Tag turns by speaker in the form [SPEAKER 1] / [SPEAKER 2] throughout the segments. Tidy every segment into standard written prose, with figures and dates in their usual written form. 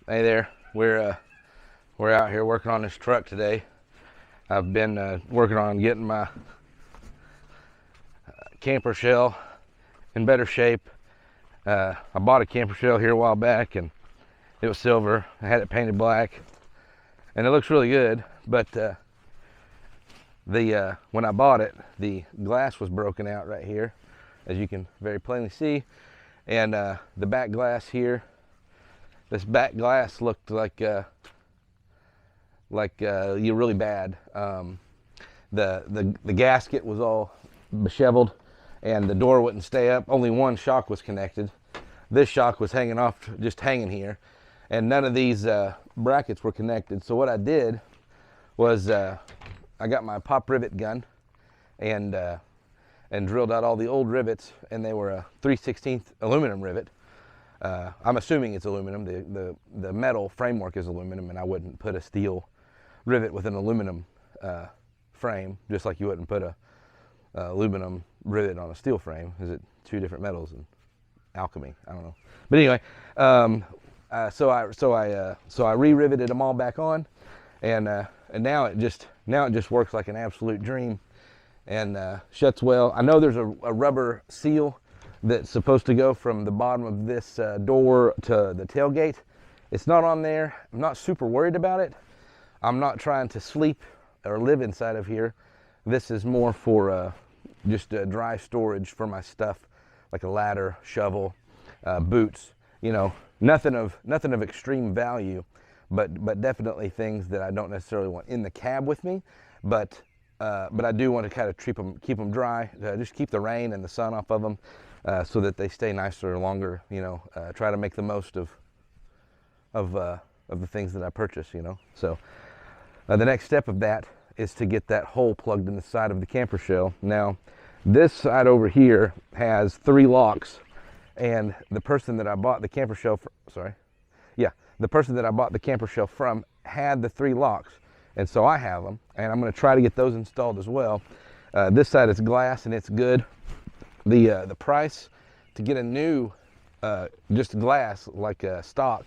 [SPEAKER 1] Hey there, we're out here working on this truck today. I've been working on getting my camper shell in better shape. I bought a camper shell here a while back, and it was silver. I had it painted black, and it looks really good. But when I bought it, the glass was broken out right here, as you can very plainly see, and the back glass here. This back glass looked like you really bad. The gasket was all disheveled, and the door wouldn't stay up. Only one shock was connected. This shock was hanging off, just hanging here, and none of these brackets were connected. So what I did was I got my pop rivet gun and drilled out all the old rivets, and they were a 3/16 aluminum rivet. I'm assuming it's aluminum. The metal framework is aluminum, and I wouldn't put a steel rivet with an aluminum frame, just like you wouldn't put a aluminum rivet on a steel frame. Is it two different metals and alchemy? I don't know. But anyway, so I re-riveted them all back on, and now it just works like an absolute dream, and shuts well. I know there's a rubber seal that's supposed to go from the bottom of this door to the tailgate. It's not on there. I'm not super worried about it. I'm not trying to sleep or live inside of here. This is more for just dry storage for my stuff, like a ladder, shovel, boots. You know, nothing of extreme value, but definitely things that I don't necessarily want in the cab with me. But I do want to kind of keep them dry, just keep the rain and the sun off of them. So that they stay nicer longer, you know. Try to make the most of the things that I purchase, you know. So the next step of that is to get that hole plugged in the side of the camper shell. Now, this side over here has 3 locks, and the person that I bought the camper shell the person that I bought the camper shell from had the 3 locks, and so I have them, and I'm going to try to get those installed as well. This side is glass, and it's good. The price to get a new just glass like stock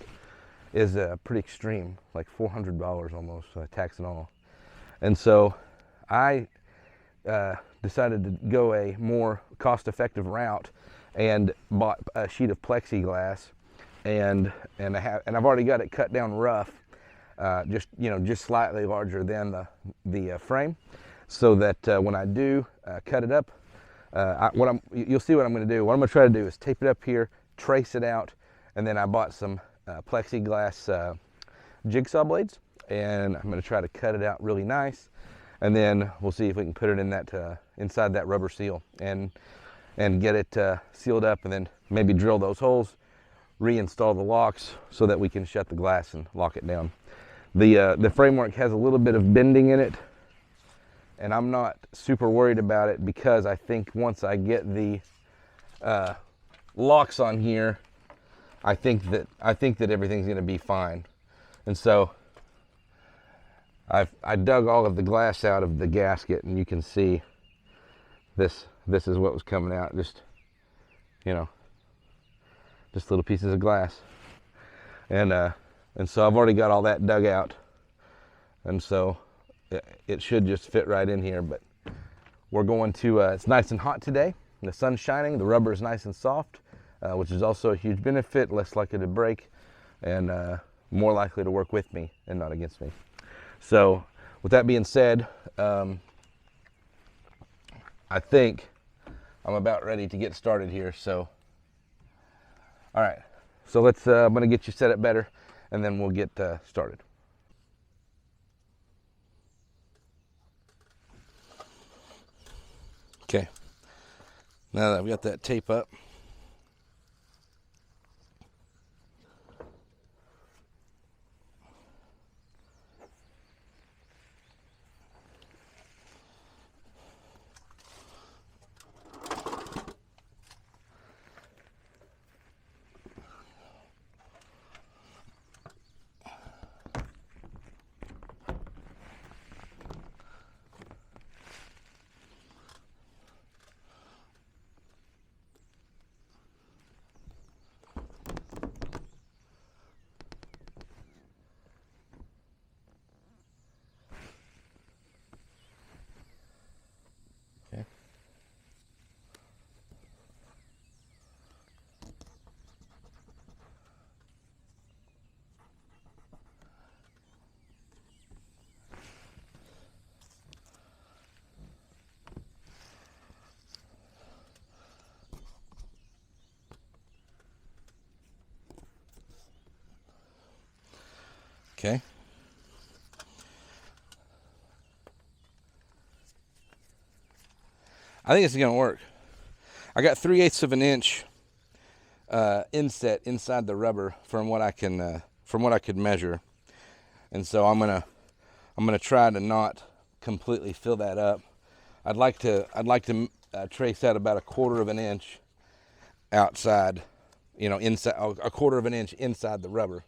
[SPEAKER 1] is pretty extreme, like $400 almost, tax and all. And so I decided to go a more cost-effective route and bought a sheet of plexiglass, and I've already got it cut down rough, just slightly larger than the frame, so that when I do cut it up. You'll see what I'm going to do. What I'm going to try to do is tape it up here, trace it out, and then I bought some plexiglass jigsaw blades, and I'm going to try to cut it out really nice, and then we'll see if we can put it in that inside that rubber seal and get it sealed up, and then maybe drill those holes, reinstall the locks so that we can shut the glass and lock it down. The framework has a little bit of bending in it, and I'm not super worried about it because I think once I get the locks on here, I think that everything's going to be fine. And so I dug all of the glass out of the gasket, and you can see this is what was coming out. Just little pieces of glass, and so I've already got all that dug out, and so it should just fit right in here. But we're going to, it's nice and hot today, the sun's shining, the rubber is nice and soft, which is also a huge benefit, less likely to break, and more likely to work with me and not against me. So with that being said, I think I'm about ready to get started here. So all right, so I'm going to get you set up better, and then we'll get started. Okay, now that I've got that tape up, Okay. I think it's gonna work. I got 3/8 of an inch inset inside the rubber from what I could measure, and so I'm gonna try to not completely fill that up. I'd like to trace out about 1/4 of an inch outside, inside, 1/4 of an inch inside the rubber.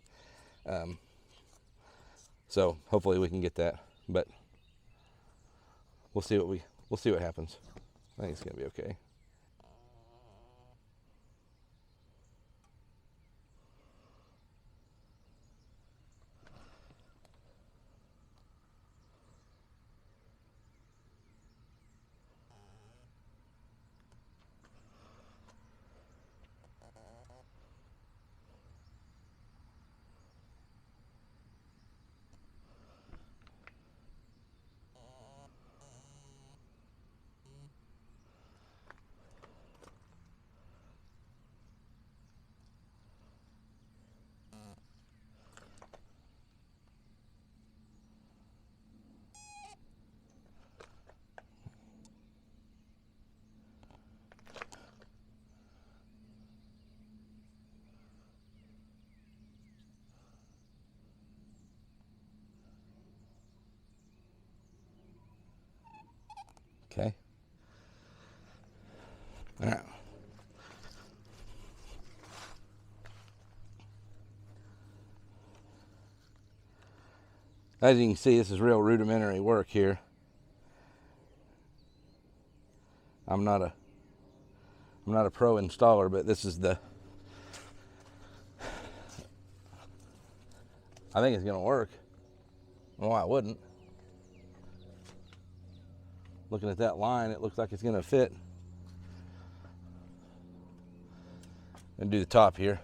[SPEAKER 1] So hopefully we can get that, but we'll see what happens. I think it's gonna be okay. Okay. All right. As you can see, this is real rudimentary work here. I'm not a pro installer, but this is I think it's gonna work. I don't know why it wouldn't. Looking at that line, it looks like it's gonna fit. And do the top here.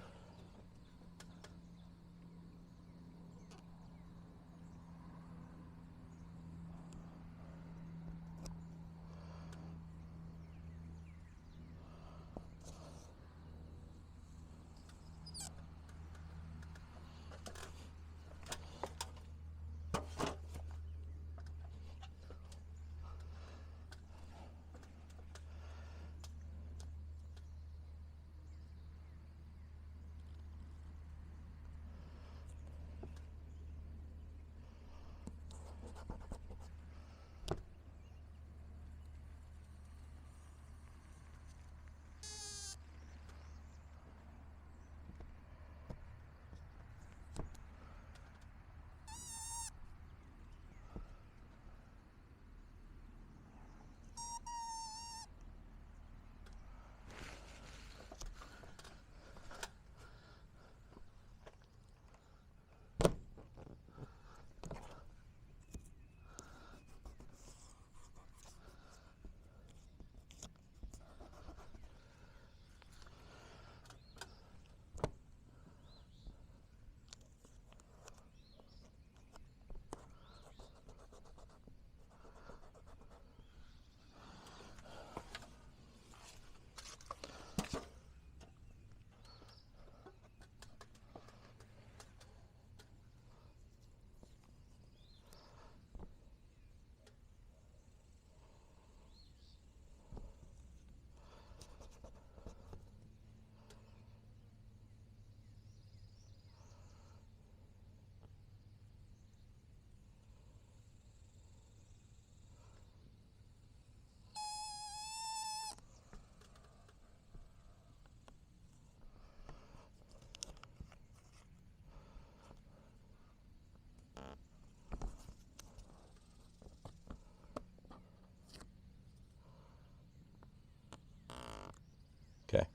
[SPEAKER 1] Okay.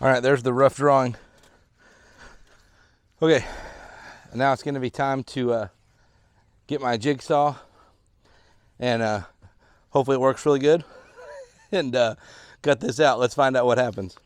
[SPEAKER 1] All right, there's the rough drawing. Okay, now it's going to be time to get my jigsaw, and hopefully it works really good, and cut this out. Let's find out what happens.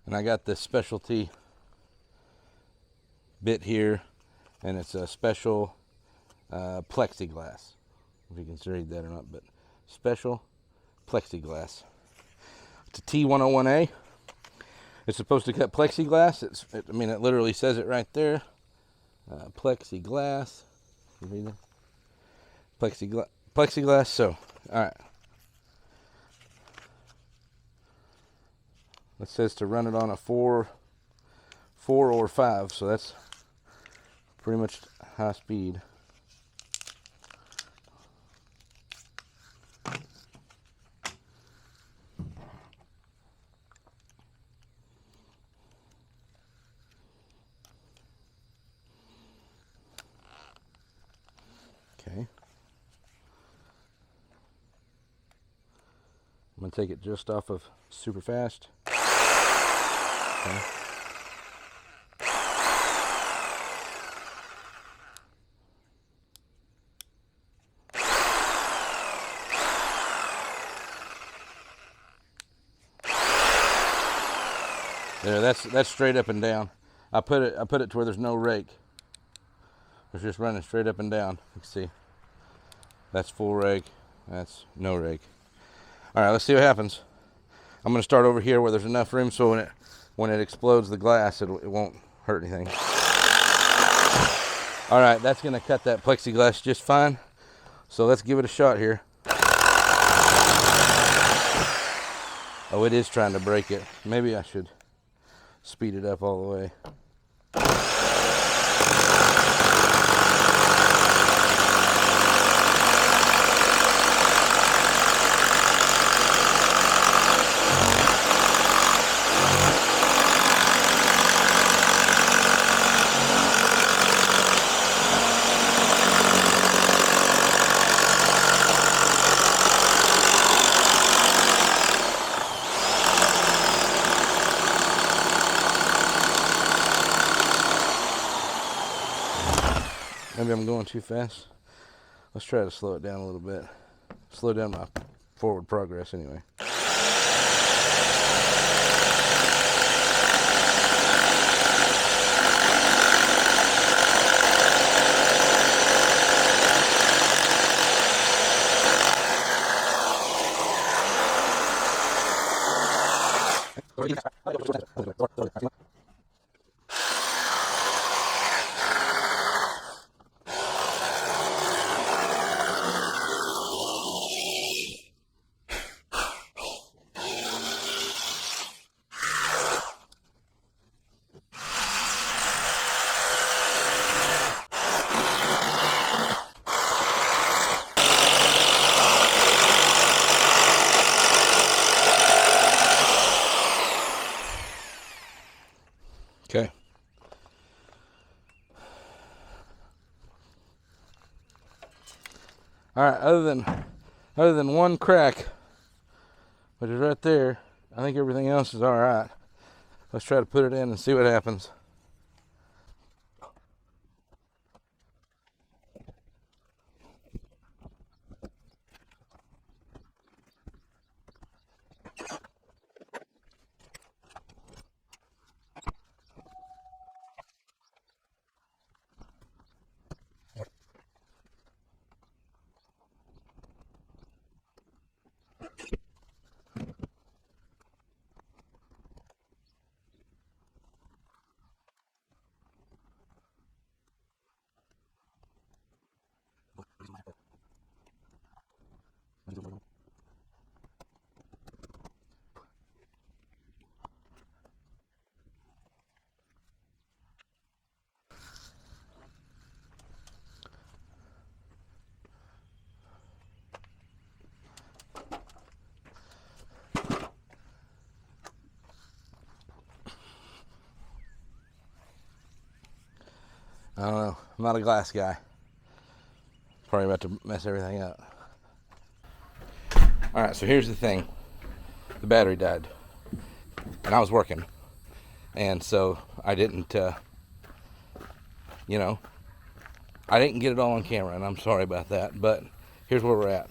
[SPEAKER 1] And I got this specialty bit here, and it's a special plexiglass. If you can read that or not, but special plexiglass. It's a T101A. It's supposed to cut plexiglass. I mean, it literally says it right there. Plexiglass. You read that? Plexiglass. So, all right. It says to run it on a 4 or 5, so that's pretty much high speed. Okay. I'm going to take it just off of super fast. Okay. There, that's straight up and down. I put it to where there's no rake. It's just running straight up and down. You can see. That's full rake. That's no rake. All right, let's see what happens. I'm going to start over here where there's enough room so when it explodes the glass, it won't hurt anything. All right, that's going to cut that plexiglass just fine. So let's give it a shot here. Oh, it is trying to break it. Maybe I should speed it up all the way. Maybe I'm going too fast. Let's try to slow it down a little bit. Slow down my forward progress anyway. Okay. All right, other than one crack, which is right there, I think everything else is all right. Let's try to put it in and see what happens. I don't know. I'm not a glass guy. Probably about to mess everything up. All right, so here's the thing. The battery died, and I was working, and so I didn't, I didn't get it all on camera, and I'm sorry about that. But here's where we're at.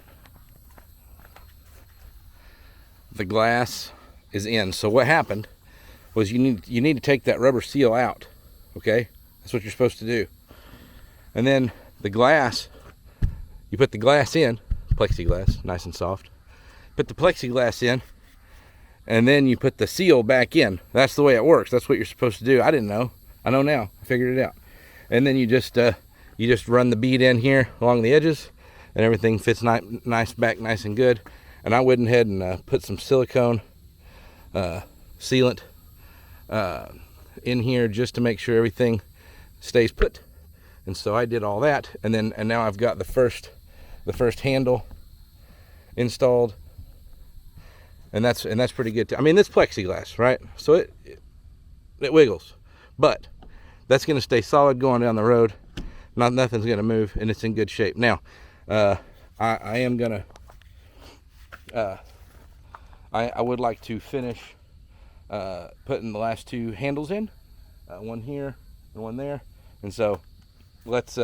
[SPEAKER 1] The glass is in. So what happened was you need to take that rubber seal out. Okay, that's what you're supposed to do. And then the glass, you put the glass in, plexiglass, nice and soft. Put the plexiglass in, and then you put the seal back in. That's the way it works. That's what you're supposed to do. I didn't know. I know now. I figured it out. And then you just run the bead in here along the edges, and everything fits nice back, nice and good. And I went ahead and put some silicone sealant in here just to make sure everything stays put. And so I did all that, and now I've got the first handle installed, and that's pretty good. I mean, this plexiglass, right? So it wiggles, but that's going to stay solid going down the road. Nothing's going to move, and it's in good shape. Now, I am going to. I would like to finish putting the last two handles in, one here and one there, and so let's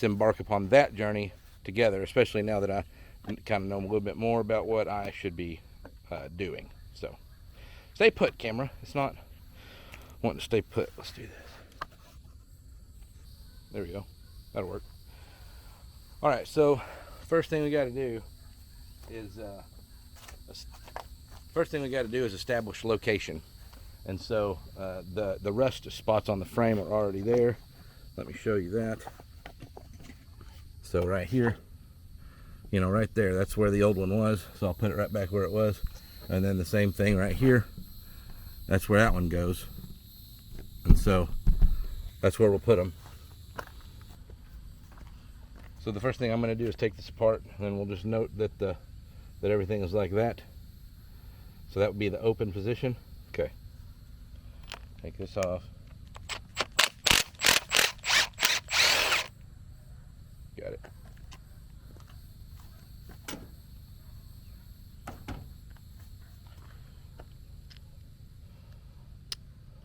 [SPEAKER 1] embark upon that journey together. Especially now that I kind of know a little bit more about what I should be doing. So, stay put, camera. It's not wanting to stay put. Let's do this. There we go. That'll work. All right. So, first thing we got to do is establish location. And so the rust spots on the frame are already there. Let me show you that. So right here, right there, that's where the old one was. So I'll put it right back where it was. And then the same thing right here, that's where that one goes. And so that's where we'll put them. So the first thing I'm going to do is take this apart, and then we'll just note that that everything is like that. So that would be the open position. Okay. Take this off. Got it.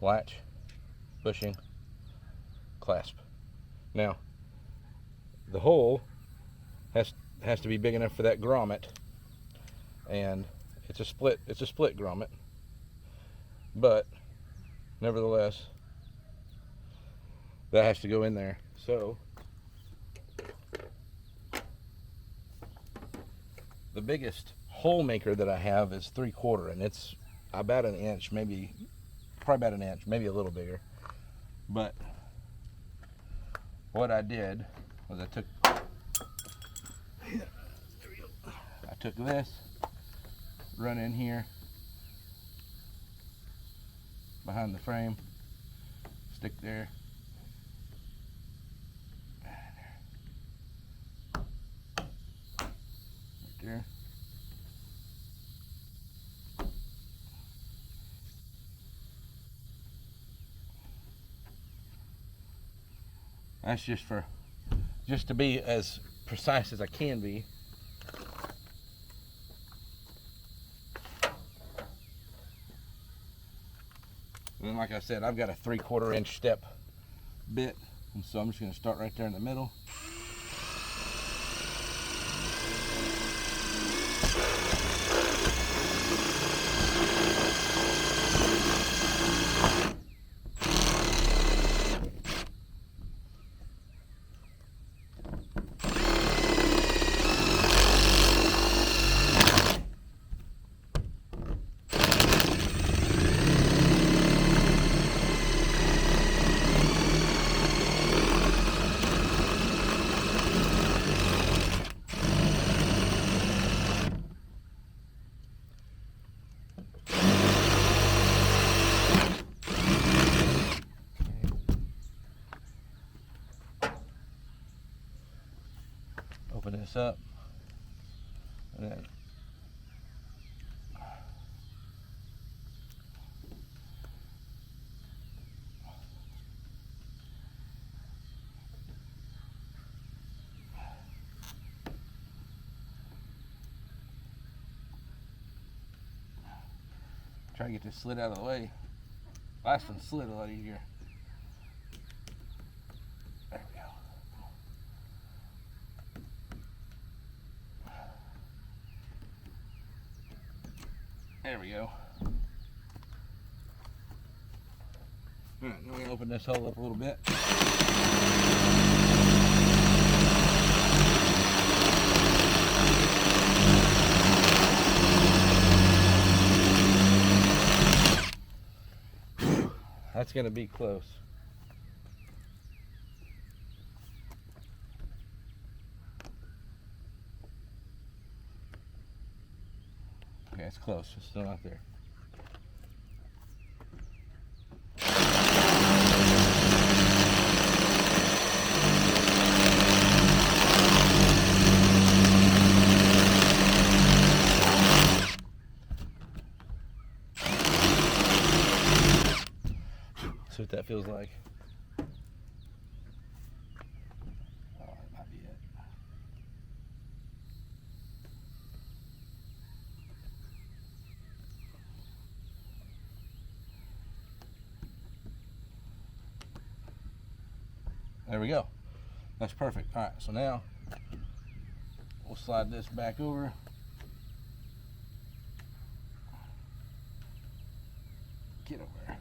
[SPEAKER 1] Latch, bushing, clasp. Now, the hole has to be big enough for that grommet, and it's a split grommet, but nevertheless that has to go in there. So the biggest hole maker that I have is 3/4, and it's about an inch, probably about an inch, maybe a little bigger. But what I did was I took this, run in here behind the frame, stick there, right there. That's just to be as precise as I can be. And then, like I said, I've got a 3/4 inch step bit, and so I'm just going to start right there in the middle. Open this up, and then try to get this slid out of the way. Last one slid a lot easier. There we go. There we go. All right, now we're gonna open this hole up a little bit. That's gonna be close. Okay, it's close. It's still not there. See what that feels like. Oh, that might be it. There we go. That's perfect. All right, so now we'll slide this back over. Get over there.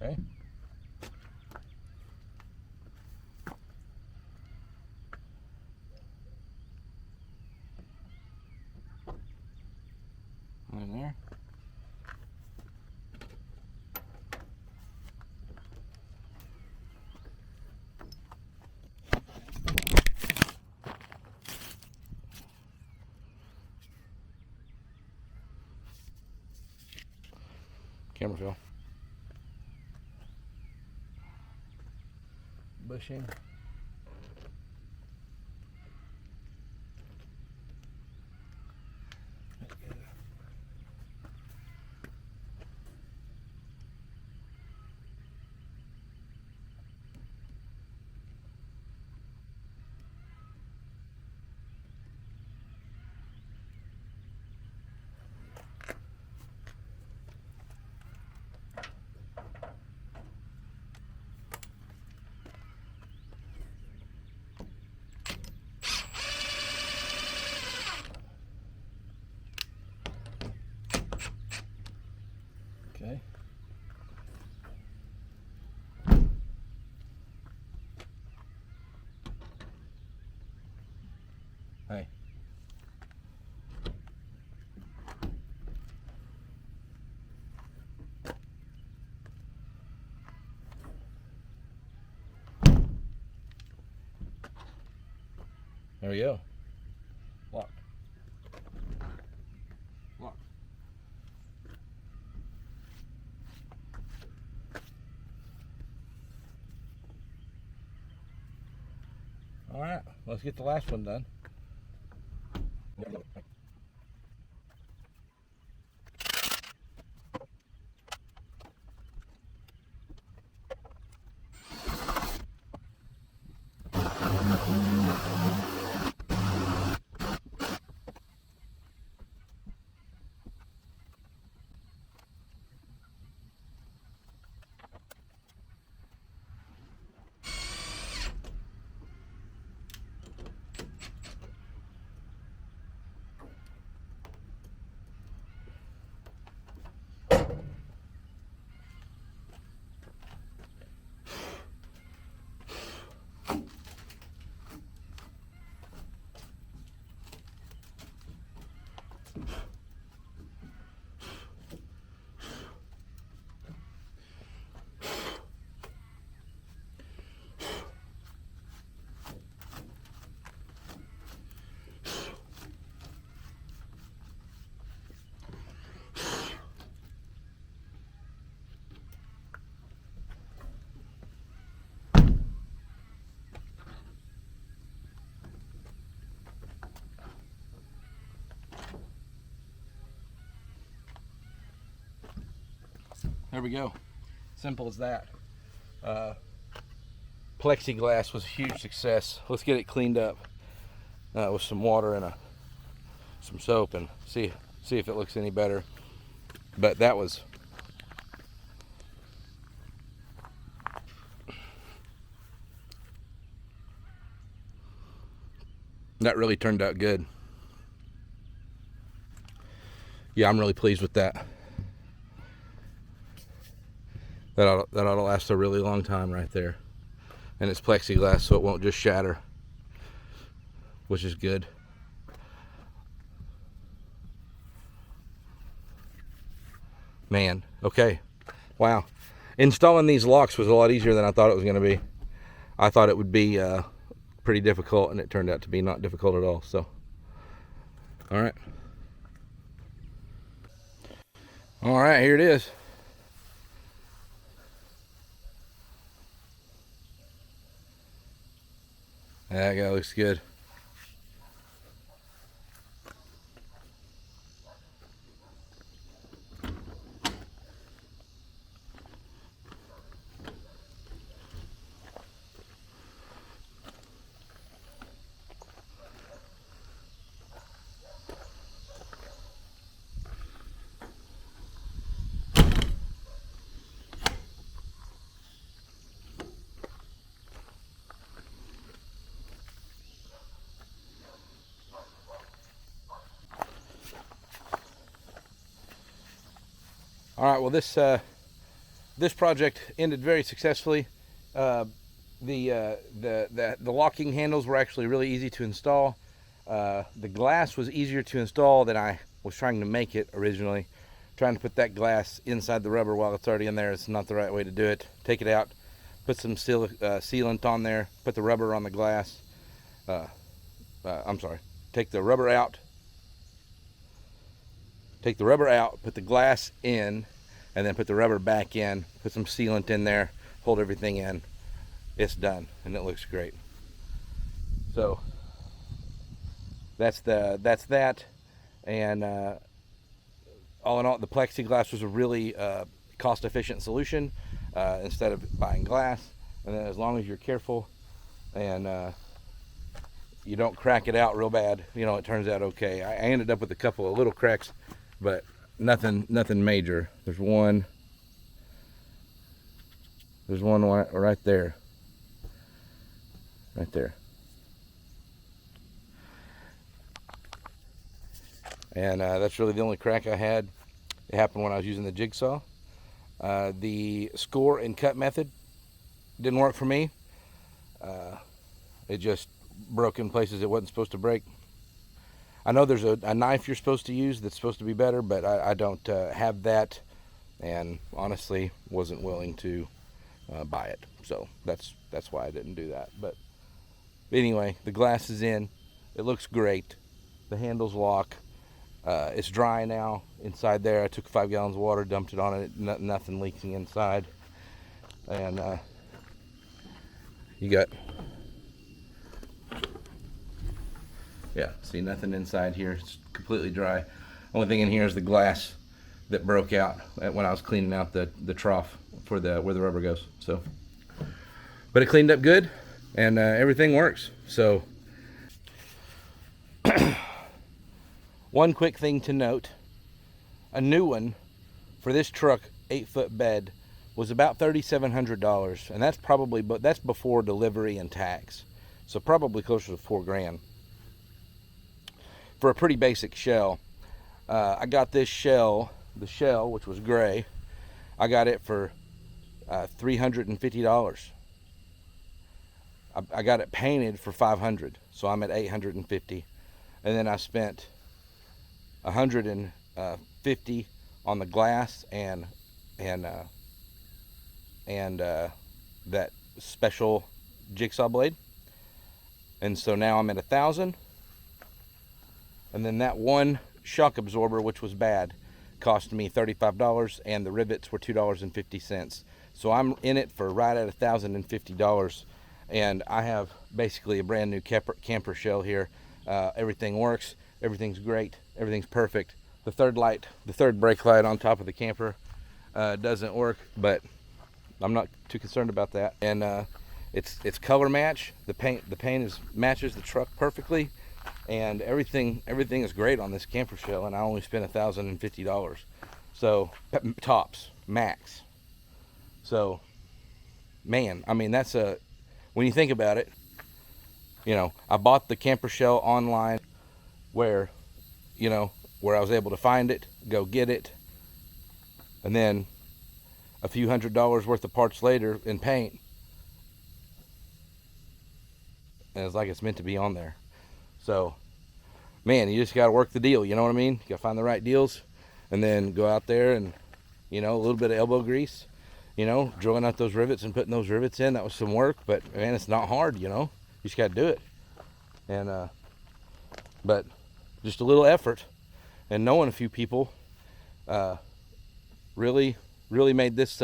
[SPEAKER 1] Okay. In there. Camera fell. Bushing. Okay. Hey. There we go. Lock. Lock. All right, let's get the last one done. there we go. Simple as that. Plexiglass was a huge success. Let's get it cleaned up with some water and some soap and see if it looks any better. But that really turned out good. Yeah, I'm really pleased with that. That ought to last a really long time right there. And it's plexiglass, so it won't just shatter, which is good. Man, okay. Wow. Installing these locks was a lot easier than I thought it was going to be. I thought it would be pretty difficult, and it turned out to be not difficult at all. So, all right. All right, here it is. That guy looks good. All right, well, this project ended very successfully. The locking handles were actually really easy to install. The glass was easier to install than I was trying to make it originally. Trying to put that glass inside the rubber while it's already in there is not the right way to do it. Take it out, put some sealant on there, put the rubber on the glass. Take the rubber out, put the glass in, and then put the rubber back in, put some sealant in there, hold everything in. It's done, and it looks great. So that's that. And all in all, the plexiglass was a really cost-efficient solution instead of buying glass. And then as long as you're careful and you don't crack it out real bad, it turns out okay. I ended up with a couple of little cracks, but nothing major. There's one right there. Right there. And that's really the only crack I had. It happened when I was using the jigsaw. The score and cut method didn't work for me. It just broke in places it wasn't supposed to break. I know there's a knife you're supposed to use that's supposed to be better, but I don't have that, and honestly wasn't willing to buy it. So that's why I didn't do that. But anyway, the glass is in. It looks great. The handles lock. It's dry now inside there. I took 5 gallons of water, dumped it on it. Nothing leaking inside. And you got, yeah, see, nothing inside here. It's completely dry. Only thing in here is the glass that broke out when I was cleaning out the trough for where the rubber goes. So, but it cleaned up good, and everything works. So, one quick thing to note: a new one for this truck, 8-foot bed, was about $3,700, and that's before delivery and tax. So probably closer to $4,000 for a pretty basic shell. I got this shell, the shell, which was gray. I got it for $350. I got it painted for $500, so I'm at $850, and then I spent $150 on the glass and that special jigsaw blade, and so now I'm at $1,000. And then that one shock absorber, which was bad, cost me $35, and the rivets were $2.50. So I'm in it for right at $1,050, and I have basically a brand new camper shell here. Everything works. Everything's great. Everything's perfect. The third brake light on top of the camper doesn't work, but I'm not too concerned about that. And it's color match. The paint matches the truck perfectly, and everything is great on this camper shell. And I only spent $1,050, so tops max. So man, I mean, that's when you think about it, you know, I bought the camper shell online where I was able to find it, go get it, and then a few $100s worth of parts later in paint, and it's like it's meant to be on there. So man, you just got to work the deal, you know what I mean? You got to find the right deals, and then go out there and, you know, a little bit of elbow grease, you know, drilling out those rivets and putting those rivets in. That was some work, but man, it's not hard, you know. You just got to do it. And but just a little effort, and knowing a few people really made this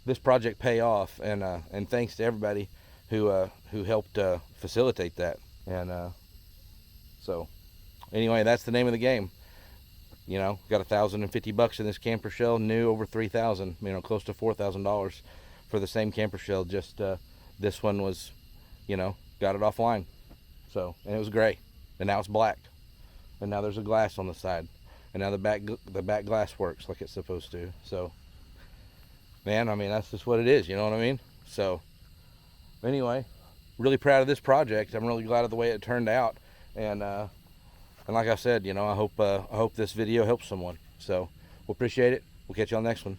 [SPEAKER 1] this project pay off. And thanks to everybody who helped facilitate that. And so anyway, that's the name of the game. You know, got $1,050 in this camper shell, new, over $3,000, you know, close to $4,000 for the same camper shell. Just this one was, you know, got it offline. So, and it was gray, and now it's black, and now there's a glass on the side, and now the back glass works like it's supposed to. So man, I mean, that's just what it is, you know what I mean? So anyway, really proud of this project. I'm really glad of the way it turned out. And like I said, you know, I hope this video helps someone. So we'll appreciate it. We'll catch you on the next one.